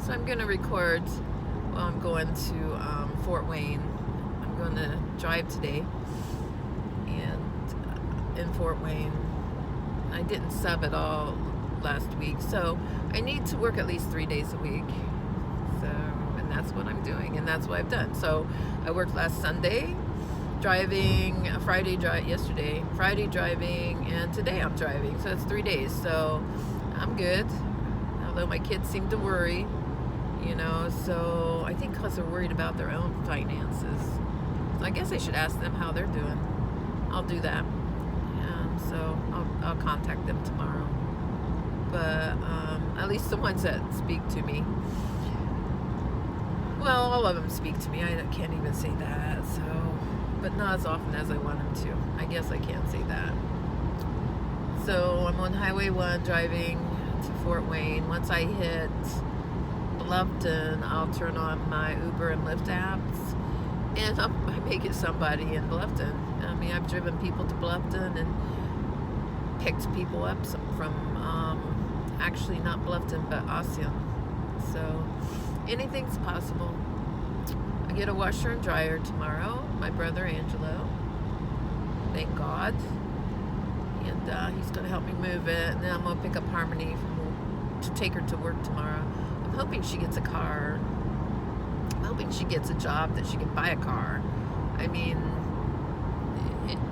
So I'm going to record while I'm going to Fort Wayne. I'm going to drive today, and in Fort Wayne, I didn't sub at all last week, so I need to work at least 3 days a week. So, and that's what I'm doing, and that's what I've done. So I worked last Sunday driving, yesterday, Friday driving, and today I'm driving. So it's 3 days. So I'm good. Although my kids seem to worry, so I think because they're worried about their own finances. So I guess I should ask them how they're doing. I'll do that. So I'll contact them tomorrow. But at least the ones that speak to me. Well, all of them speak to me. I can't even say that. So, but not as often as I want them to. I guess I can't say that. So I'm on Highway 1 driving to Fort Wayne. Once I hit Bluffton, I'll turn on my Uber and Lyft apps, and I may get somebody in Bluffton. I mean, I've driven people to Bluffton and picked people up from, actually not Bluffton, but Ossian. So anything's possible. I get a washer and dryer tomorrow. My brother Angelo, thank God. And he's going to help me move it. And then I'm going to pick up Harmony to take her to work tomorrow. I'm hoping she gets a car. I'm hoping she gets a job that she can buy a car. I mean,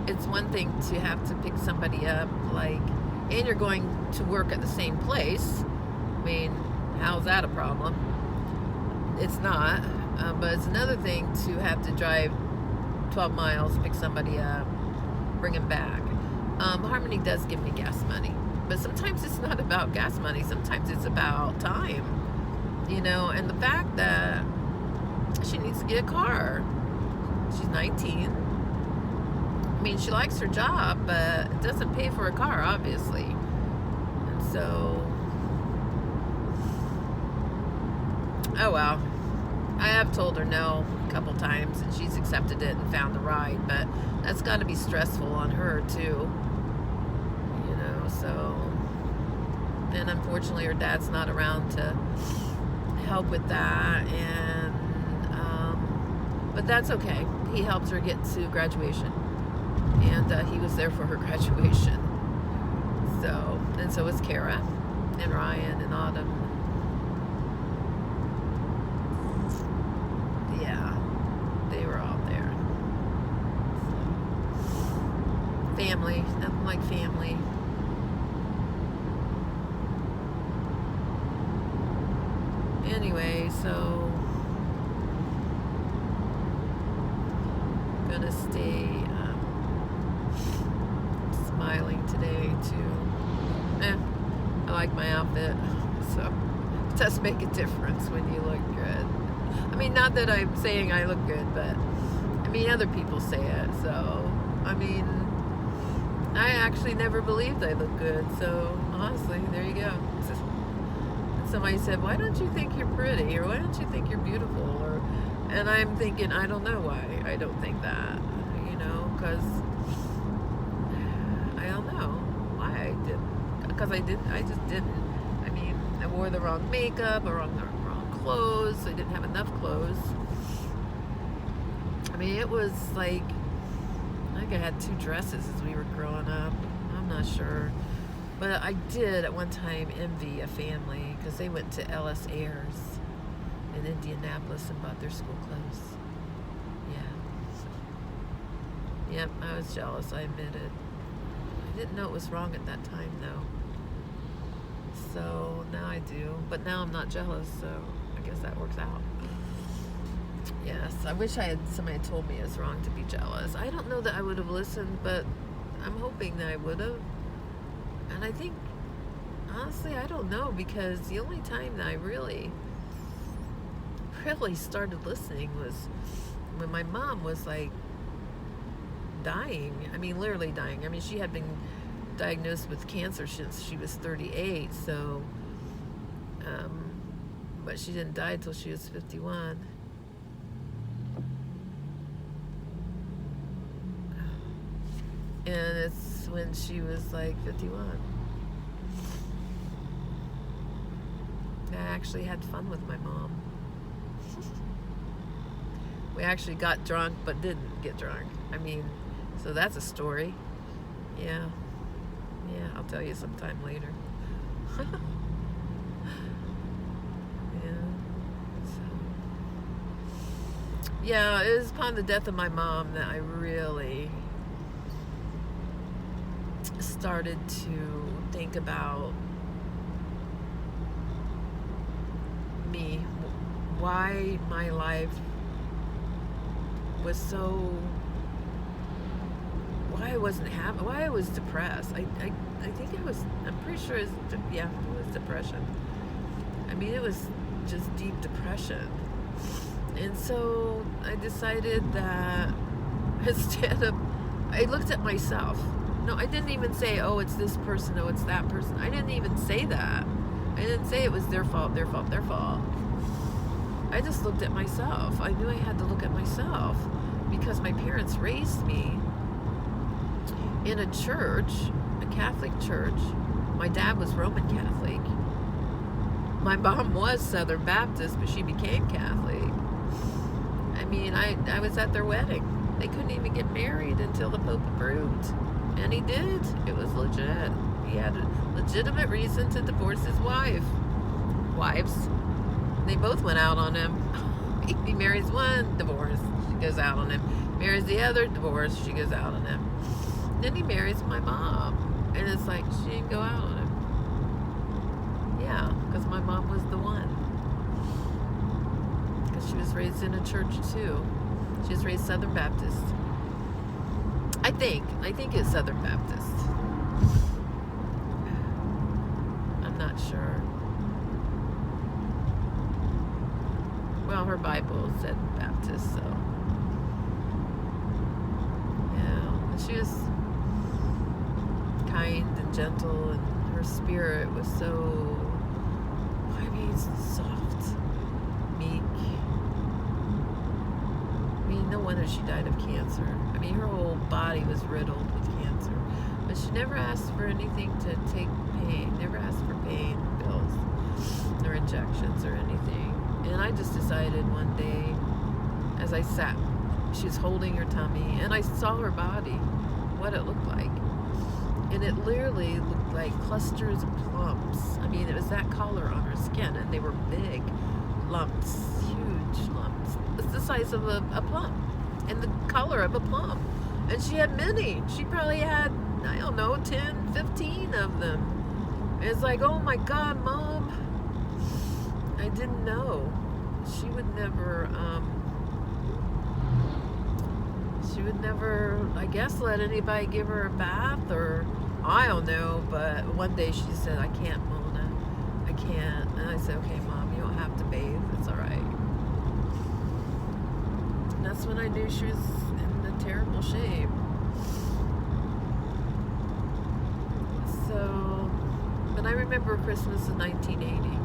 it's one thing to have to pick somebody up, and you're going to work at the same place. I mean, how's that a problem? It's not. But it's another thing to have to drive 12 miles, pick somebody up, bring them back. Harmony does give me gas money, but sometimes it's not about gas money. Sometimes it's about time, and the fact that she needs to get a car. She's 19. I mean, she likes her job, but it doesn't pay for a car, obviously. And so, oh well. I have told her no a couple times, and she's accepted it and found a ride, but that's got to be stressful on her too. So, and unfortunately her dad's not around to help with that, and but that's okay. He helped her get to graduation, and he was there for her graduation. So, and so was Kara and Ryan and Autumn. Yeah, they were all there. So, family, nothing like family. Anyway, so I'm gonna stay smiling today too. I like my outfit, so it does make a difference when you look good. I mean, not that I'm saying I look good, but I mean, other people say it, so I mean, I actually never believed I looked good, so honestly, there you go. Somebody said, why don't you think you're pretty, or why don't you think you're beautiful, and I'm thinking, I don't know why I don't think that, because I don't know why I didn't, because I just didn't. I mean, I wore the wrong makeup, or wrong clothes. I didn't have enough clothes. I mean, it was like I had 2 dresses as we were growing up. I'm not sure. But I did at one time envy a family because they went to Ellis Ayers in Indianapolis and bought their school clothes. Yeah. Yep, I was jealous, I admit it. I didn't know it was wrong at that time, though. So now I do. But now I'm not jealous, so I guess that works out. Yes, I wish somebody had told me it's wrong to be jealous. I don't know that I would have listened, but I'm hoping that I would have. And I think, honestly, I don't know, because the only time that I really started listening was when my mom was dying. I mean, literally dying. I mean, she had been diagnosed with cancer since she was 38, so, but she didn't die until she was 51. And it's when she was 51. I actually had fun with my mom. We actually got drunk, but didn't get drunk. I mean, so that's a story. Yeah. Yeah, I'll tell you sometime later. Yeah, it was upon the death of my mom that I really started to think about me, why my life was so, why I wasn't happy, why I was depressed. I think I'm pretty sure it was depression. I mean, it was just deep depression. And so I decided that instead of, I looked at myself. No, I didn't even say, oh, it's this person, oh, it's that person. I didn't even say that. I didn't say it was their fault, their fault, their fault. I just looked at myself. I knew I had to look at myself because my parents raised me in a church, a Catholic church. My dad was Roman Catholic. My mom was Southern Baptist, but she became Catholic. I mean, I was at their wedding. They couldn't even get married until the Pope approved. And he did. It was legit. He had a legitimate reason to divorce his wives. They both went out on him. He marries one, divorce. She goes out on him. Marries the other, divorce. She goes out on him. Then he marries my mom. And it's like, she didn't go out on him. Yeah, because my mom was the one. Because she was raised in a church too. She was raised Southern Baptist. I think it's Southern Baptist. I'm not sure. Well, her Bible said Baptist, so. Yeah, and she was kind and gentle, and her spirit was so, I mean, soft, meek. I mean, no wonder she died of cancer. I mean, her whole body was riddled with cancer. But she never asked for anything to take pain, never asked for pain pills or injections or anything. And I just decided one day, as I sat, she was holding her tummy, and I saw her body, what it looked like. And it literally looked like clusters of plumps. I mean, it was that color on her skin, and they were big lumps, huge lumps. It's the size of a plum, and the color of a plum. And she had many. She probably had, I don't know, 10, 15 of them. And it's like, oh my God, Mom. I didn't know. She would never, I guess, let anybody give her a bath, or I don't know, but one day she said, I can't, Mona, I can't. And I said, okay, Mom, you don't have to bathe, it's all right. And that's when I knew she was in a terrible shape. So, but I remember Christmas of 1980.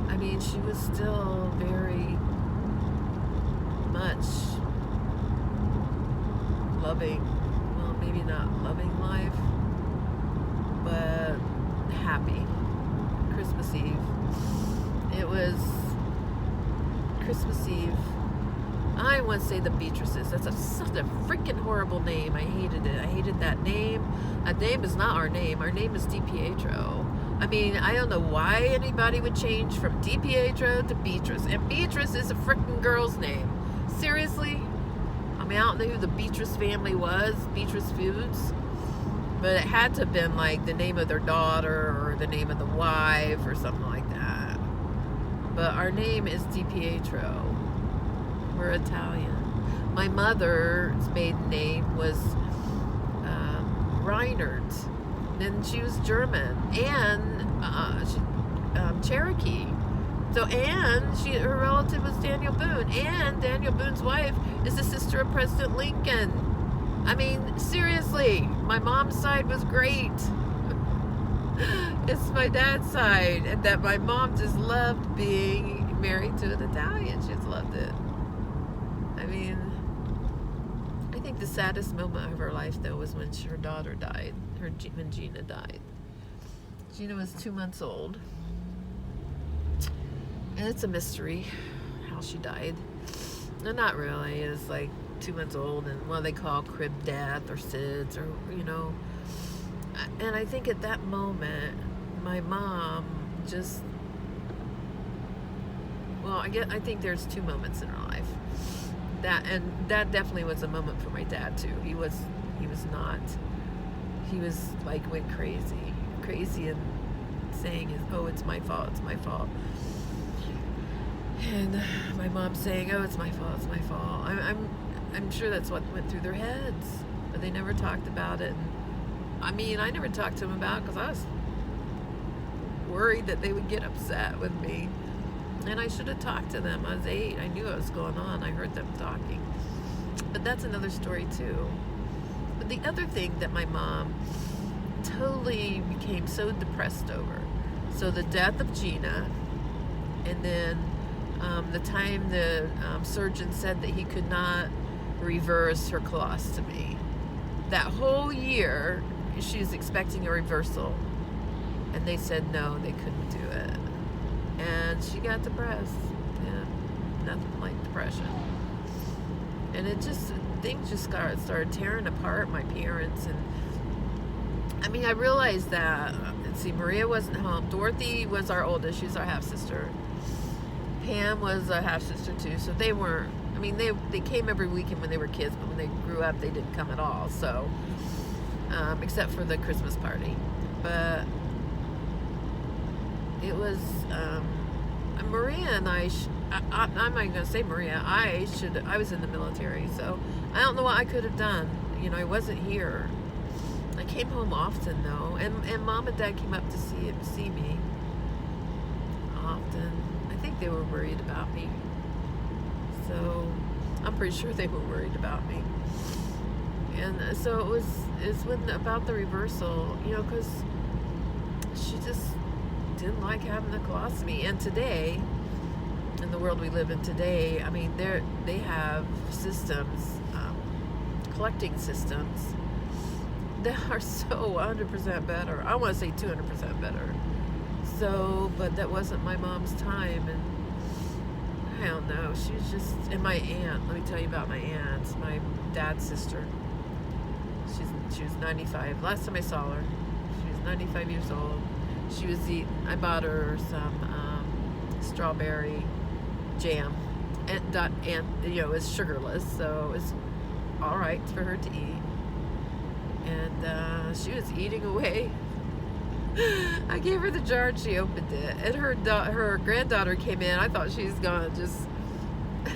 I mean, she was still very much loving, well, maybe not loving life, but happy. Christmas Eve. It was Christmas Eve. I want to say the Beatrices. That's such a freaking horrible name. I hated it. I hated that name. That name is not our name. Our name is DiPietro. I mean, I don't know why anybody would change from DiPietro to Beatrice. And Beatrice is a freaking girl's name. Seriously? I mean, I don't know who the Beatrice family was, Beatrice Foods. But it had to have been like the name of their daughter or the name of the wife or something like that. But our name is DiPietro. We're Italian. My mother's maiden name was Reinert. Then she was German and Cherokee. So her relative was Daniel Boone, and Daniel Boone's wife is the sister of President Lincoln. I mean, seriously, my mom's side was great. It's my dad's side, and that my mom just loved being married to an Italian. She just loved it. I mean, I think the saddest moment of her life, though, was when her daughter died. When Gina died. Gina was 2 months old. And it's a mystery how she died. No, not really. It's like 2 months old, and what they call crib death or SIDS, or And I think at that moment, my mom just, well, I think there's 2 moments in her life. That definitely was a moment for my dad too. He was like went crazy, and saying, "Oh, it's my fault, it's my fault." And my mom saying, "Oh, it's my fault, it's my fault." I'm sure that's what went through their heads, but they never talked about it. And I never talked to them about it because I was worried that they would get upset with me. And I should have talked to them. I was 8. I knew what was going on. I heard them talking. But that's another story too. But the other thing that my mom totally became so depressed over, so the death of Gina, and then the time the surgeon said that he could not reverse her colostomy. That whole year, she was expecting a reversal, and they said no, they couldn't do it. And she got depressed. Yeah, nothing like depression. And things just started tearing apart my parents. And I realized that, let's see, Maria wasn't home. Dorothy was our oldest. She was our half-sister. Pam was a half-sister too, so they weren't, they came every weekend when they were kids, but when they grew up, they didn't come at all, so, except for the Christmas party. But it was, Maria and I'm not going to say Maria, I was in the military, so I don't know what I could have done. I wasn't here. I came home often though, and Mom and Dad came up to see me often. I think they were worried about me, so I'm pretty sure they were worried about me. And so it's when about the reversal, because she just didn't like having the colostomy. And today, in the world we live in today, they have systems, collecting systems that are so 100% better. I want to say 200% better. So, but that wasn't my mom's time, and I don't know. She was just, and my aunt. Let me tell you about my aunt, my dad's sister. She was 95. Last time I saw her, she was 95 years old. She was I bought her some strawberry jam, and it was sugarless, so it was all right for her to eat. And she was eating away. I gave her the jar and she opened it, and her granddaughter came in. I thought she was gonna just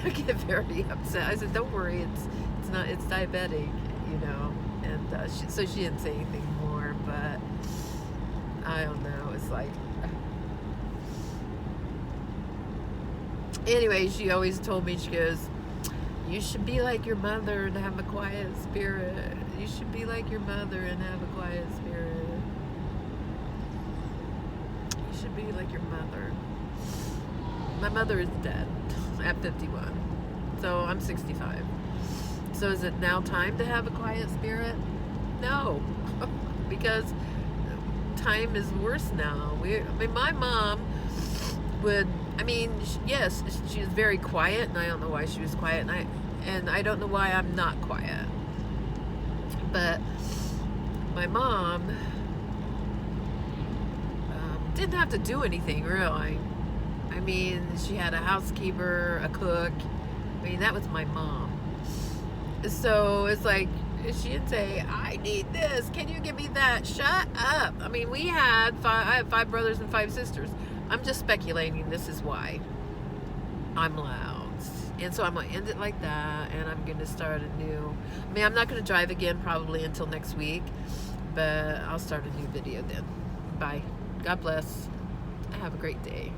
get very upset. I said, "Don't worry, it's diabetic, And so she didn't say anything more, but I don't know. It's like, anyway, she always told me, she goes, "You should be like your mother and have a quiet spirit. You should be like your mother and have a quiet spirit. You should be like your mother." My mother is dead at 51, so I'm 65. So is it now time to have a quiet spirit? No, because time is worse now. My mom would, yes, she was very quiet, and I don't know why she was quiet, and I don't know why I'm not quiet. But my mom didn't have to do anything, really. She had a housekeeper, a cook. That was my mom. So it's like, she didn't say, "I need this, can you give me that?" Shut up. I have 5 brothers and 5 sisters. I'm just speculating this is why I'm loud. And so I'm going to end it like that, and I'm going to start a new, I'm not going to drive again probably until next week, but I'll start a new video then. Bye. God bless. Have a great day.